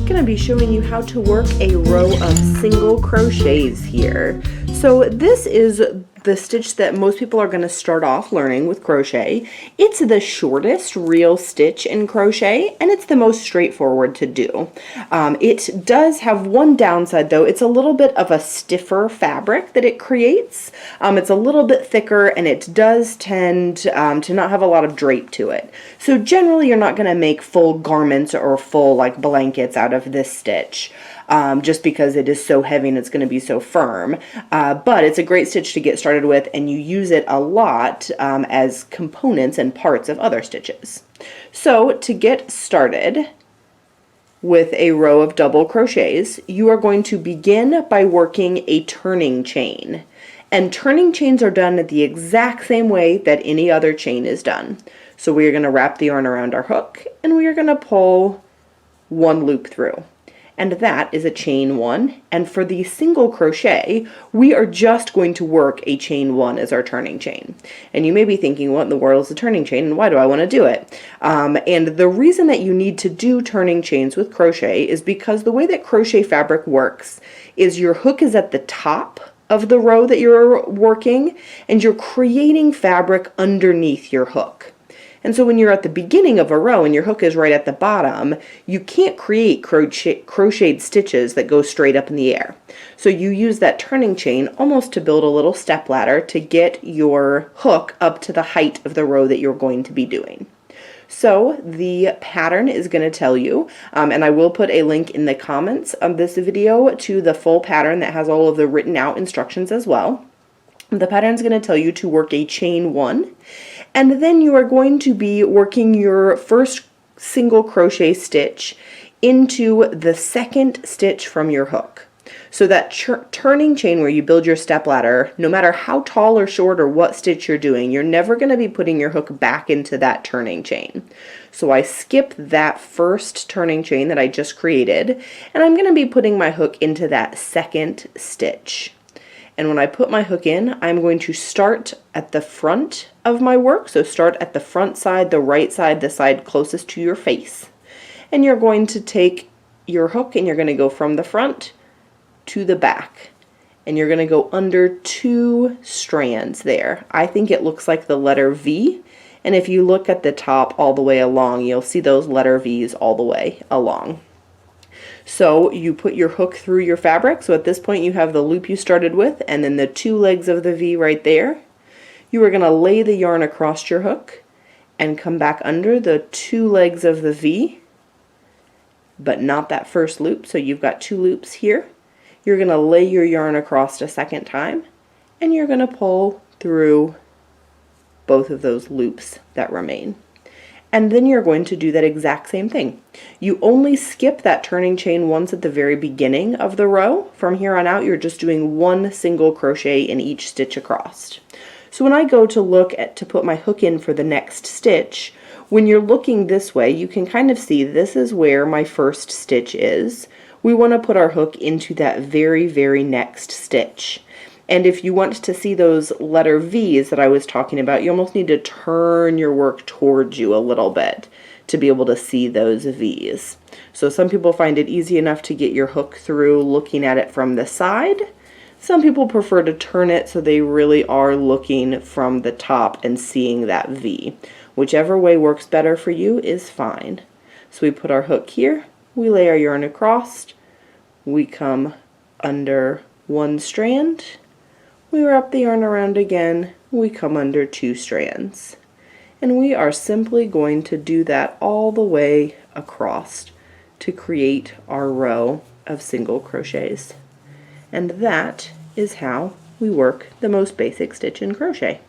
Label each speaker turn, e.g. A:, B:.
A: going to be showing you how to work a row of single crochets here. So this is the stitch that most people are going to start off learning with crochet. It's the shortest real stitch in crochet, and it's the most straightforward to do. It does have one downside though. It's a little bit of a stiffer fabric that it creates. It's a little bit thicker, and it does tend to not have a lot of drape to it. So generally you're not going to make full garments or full like blankets out of this stitch. Just because it is so heavy and it's going to be so firm. But it's a great stitch to get started with, and you use it a lot as components and parts of other stitches. So to get started with a row of double crochets, you are going to begin by working a turning chain. And turning chains are done the exact same way that any other chain is done. So we are going to wrap the yarn around our hook, and we are going to pull one loop through. And that is a chain one. And for the single crochet, we are just going to work a chain one as our turning chain. And you may be thinking, what in the world is a turning chain, and why do I want to do it? And the reason that you need to do turning chains with crochet is because the way that crochet fabric works is your hook is at the top of the row that you're working, and you're creating fabric underneath your hook. And so when you're at the beginning of a row and your hook is right at the bottom, you can't create crocheted stitches that go straight up in the air. So you use that turning chain almost to build a little step ladder to get your hook up to the height of the row that you're going to be doing. So the pattern is going to tell you, and I will put a link in the comments of this video to the full pattern that has all of the written out instructions as well. The pattern is going to tell you to work a chain one, and then you are going to be working your first single crochet stitch into the second stitch from your hook. So that turning chain where you build your step ladder, no matter how tall or short or what stitch you're doing, you're never going to be putting your hook back into that turning chain. So I skip that first turning chain that I just created, and I'm going to be putting my hook into that second stitch. And when I put my hook in, I'm going to start at the front of my work. So start at the front side, the right side, the side closest to your face. And you're going to take your hook and you're going to go from the front to the back. And you're going to go under two strands there. I think it looks like the letter V. And if you look at the top all the way along, you'll see those letter V's all the way along. So you put your hook through your fabric. So at this point you have the loop you started with and then the two legs of the V right there. You are going to lay the yarn across your hook and come back under the two legs of the V, but not that first loop. So you've got two loops here. You're going to lay your yarn across a second time, and you're going to pull through both of those loops that remain. And then you're going to do that exact same thing. You only skip that turning chain once at the very beginning of the row. From here on out, you're just doing one single crochet in each stitch across. So when I go to look to put my hook in for the next stitch, when you're looking this way, you can kind of see this is where my first stitch is. We want to put our hook into that very, very next stitch. And if you want to see those letter V's that I was talking about, you almost need to turn your work towards you a little bit to be able to see those V's. So some people find it easy enough to get your hook through looking at it from the side. Some people prefer to turn it so they really are looking from the top and seeing that V. Whichever way works better for you is fine. So we put our hook here, we lay our yarn across, we come under one strand, we wrap the yarn around again, we come under two strands. And we are simply going to do that all the way across to create our row of single crochets. And that is how we work the most basic stitch in crochet.